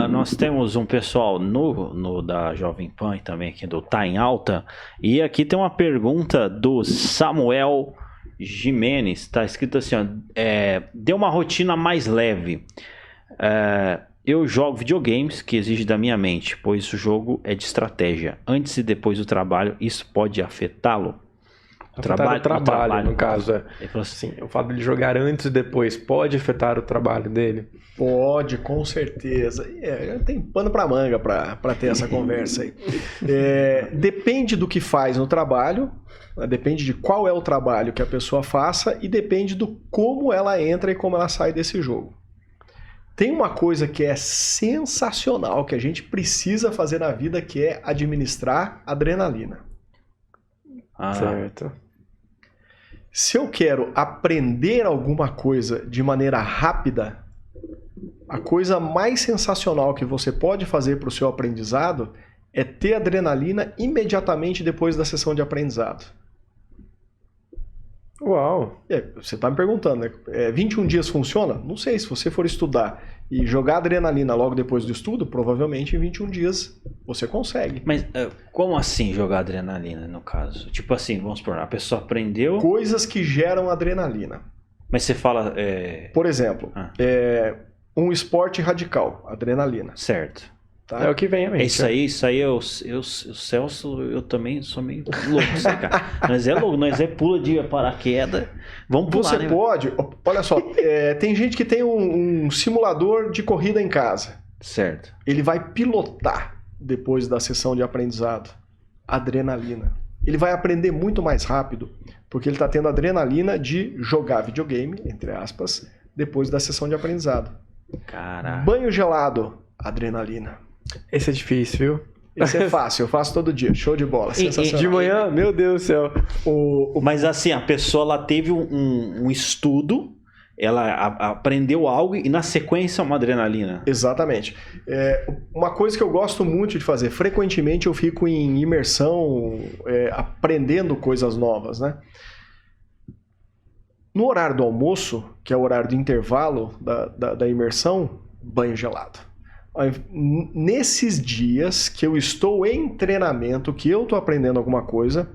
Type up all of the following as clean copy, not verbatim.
nós temos um pessoal no da Jovem Pan e também aqui do Tá em Alta. E aqui tem uma pergunta do Samuel Jimenez. Tá escrito assim, ó, dê uma rotina mais leve. Eu jogo videogames que exige da minha mente, pois o jogo é de estratégia. Antes e depois do trabalho, isso pode afetá-lo? O trabalho, no caso. Ele falou assim, o fato dele jogar antes e depois pode afetar o trabalho dele? Pode, com certeza. Tem pano pra manga pra ter essa conversa aí. Depende do que faz no trabalho, depende de qual é o trabalho que a pessoa faça e depende do como ela entra e como ela sai desse jogo. Tem uma coisa que é sensacional, que a gente precisa fazer na vida, que é administrar adrenalina. Certo. Se eu quero aprender alguma coisa de maneira rápida, a coisa mais sensacional que você pode fazer para o seu aprendizado é ter adrenalina imediatamente depois da sessão de aprendizado. Uau! Você está me perguntando, né? 21 dias funciona? Não sei, se você for estudar e jogar adrenalina logo depois do estudo, provavelmente em 21 dias você consegue. Mas como assim jogar adrenalina, no caso? Tipo assim, vamos supor, a pessoa aprendeu... Coisas que geram adrenalina. Mas você fala... Por exemplo, um esporte radical, adrenalina. Certo. Tá? É o que vem à mente. Isso aí, o Celso, eu também sou meio louco, né, cara? Nós é louco, nós pula de paraquedas, vamos pular, Você né? pode, olha só, tem gente que tem um simulador de corrida em casa. Certo. Ele vai pilotar depois da sessão de aprendizado. Adrenalina. Ele vai aprender muito mais rápido, porque ele está tendo adrenalina de jogar videogame, entre aspas, depois da sessão de aprendizado. Caraca. Banho gelado, adrenalina. Esse é difícil, viu? Esse é fácil, eu faço todo dia. Show de bola, sensacional. De manhã, meu Deus do céu. Mas assim, a pessoa ela teve um estudo, ela aprendeu algo e na sequência uma adrenalina. Exatamente. Uma coisa que eu gosto muito de fazer, frequentemente eu fico em imersão, aprendendo coisas novas, né? No horário do almoço, que é o horário do intervalo da imersão, banho gelado. Nesses dias que eu estou em treinamento, que eu estou aprendendo alguma coisa,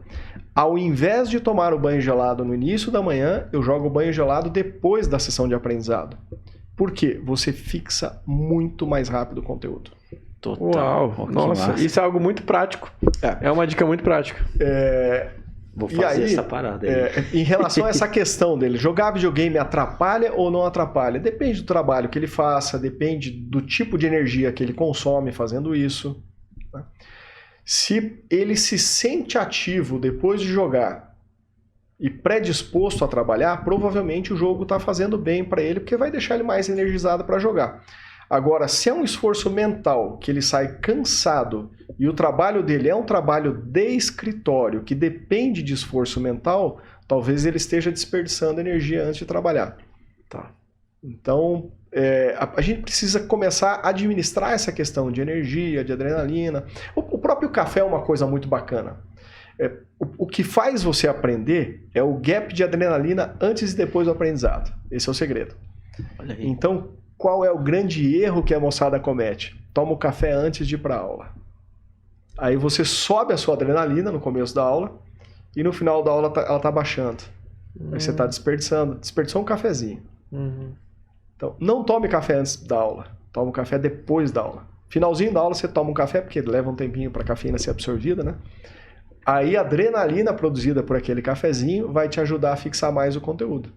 ao invés de tomar o banho gelado no início da manhã, eu jogo o banho gelado depois da sessão de aprendizado. Por quê? Você fixa muito mais rápido o conteúdo. Total. Uau, nossa, isso é algo muito prático. É uma dica muito prática. Vou fazer essa parada aí. Em relação a essa questão dele, jogar videogame atrapalha ou não atrapalha? Depende do trabalho que ele faça, depende do tipo de energia que ele consome fazendo isso. Né? Se ele se sente ativo depois de jogar e predisposto a trabalhar, provavelmente o jogo está fazendo bem para ele, porque vai deixar ele mais energizado para jogar. Agora, se é um esforço mental que ele sai cansado e o trabalho dele é um trabalho de escritório que depende de esforço mental, talvez ele esteja desperdiçando energia antes de trabalhar. Tá. Então, a gente precisa começar a administrar essa questão de energia, de adrenalina. O próprio café é uma coisa muito bacana. O que faz você aprender é o gap de adrenalina antes e depois do aprendizado. Esse é o segredo. Olha aí. Então, qual é o grande erro que a moçada comete? Toma o café antes de ir para a aula. Aí você sobe a sua adrenalina no começo da aula e no final da aula ela está baixando. Aí você está desperdiçou um cafezinho. Então, não tome café antes da aula. Tome um café depois da aula. Finalzinho da aula você toma um café, porque leva um tempinho para a cafeína ser absorvida, né? Aí a adrenalina produzida por aquele cafezinho vai te ajudar a fixar mais o conteúdo.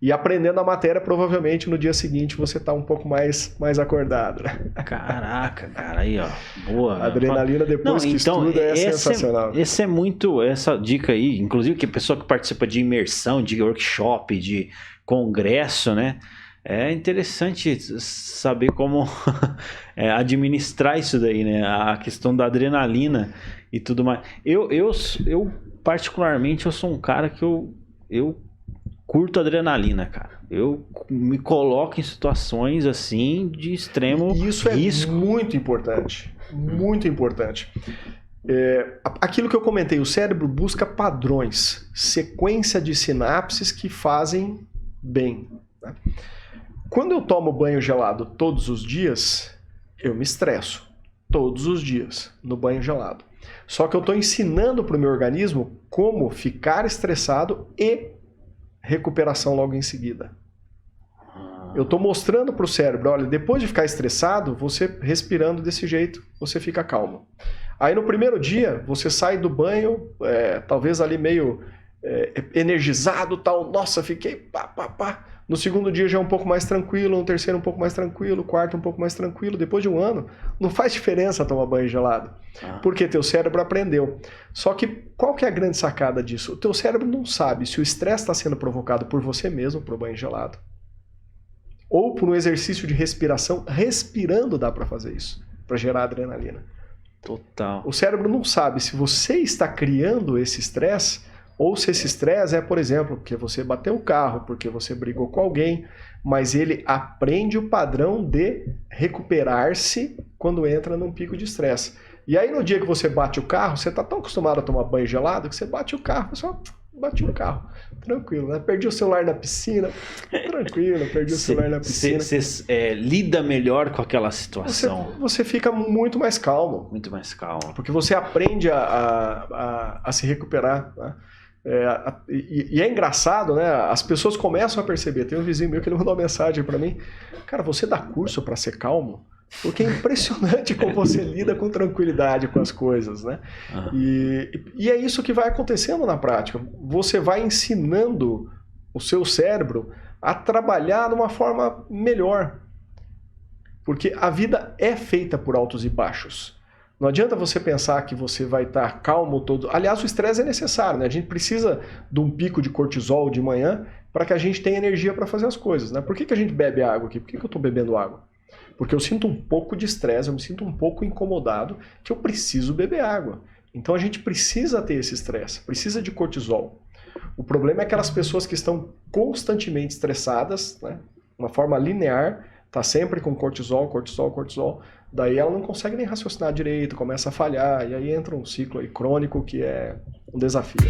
E aprendendo a matéria, provavelmente no dia seguinte você está um pouco mais acordado. Né? Caraca, cara, aí ó, boa. A adrenalina depois que estuda é sensacional. Essa dica aí, inclusive que a pessoa que participa de imersão, de workshop, de congresso, né? É interessante saber como administrar isso daí, né? A questão da adrenalina e tudo mais. Eu particularmente, eu sou um cara que eu curto adrenalina, cara. Eu me coloco em situações assim de extremo risco. Isso é muito importante. Muito importante. Aquilo que eu comentei, o cérebro busca padrões, sequência de sinapses que fazem bem. Né? Quando eu tomo banho gelado todos os dias, Eu me estresso todos os dias no banho gelado. Só que eu estou ensinando para o meu organismo como ficar estressado e recuperação logo em seguida. Eu estou mostrando para o cérebro, olha, depois de ficar estressado, você respirando desse jeito, você fica calmo. Aí no primeiro dia, você sai do banho, talvez ali meio energizado, tal, nossa, fiquei pá. No segundo dia já é um pouco mais tranquilo, no terceiro um pouco mais tranquilo, no quarto um pouco mais tranquilo. Depois de um ano, não faz diferença tomar banho gelado, porque teu cérebro aprendeu. Só que qual que é a grande sacada disso? O teu cérebro não sabe se o estresse está sendo provocado por você mesmo, por banho gelado, ou por um exercício de respiração. Respirando dá para fazer isso, para gerar adrenalina. Total. O cérebro não sabe se você está criando esse estresse ou se esse estresse é, por exemplo, porque você bateu o carro, porque você brigou com alguém, mas ele aprende o padrão de recuperar-se quando entra num pico de estresse. E aí no dia que você bate o carro, você está tão acostumado a tomar banho gelado que você bate o carro, você só bate o carro. Tranquilo, né? Perdi o celular na piscina, tranquilo, perdi o celular na piscina. Você lida melhor com aquela situação. Você fica muito mais calmo. Muito mais calmo. Porque você aprende a se recuperar, né? E é engraçado, né? As pessoas começam a perceber. Tem um vizinho meu que ele mandou uma mensagem para mim: cara, você dá curso para ser calmo? Porque é impressionante como você lida com tranquilidade com as coisas, né? E é isso que vai acontecendo na prática. Você vai ensinando o seu cérebro a trabalhar de uma forma melhor. Porque a vida é feita por altos e baixos. Não adianta você pensar que você vai estar calmo todo. Aliás, o estresse é necessário, né? A gente precisa de um pico de cortisol de manhã para que a gente tenha energia para fazer as coisas, né? Por que a gente bebe água aqui? Por que eu estou bebendo água? Porque eu sinto um pouco de estresse, eu me sinto um pouco incomodado, que eu preciso beber água. Então a gente precisa ter esse estresse, precisa de cortisol. O problema é aquelas pessoas que estão constantemente estressadas, né? Uma forma linear, está sempre com cortisol, daí ela não consegue nem raciocinar direito, começa a falhar, e aí entra um ciclo aí crônico que é um desafio.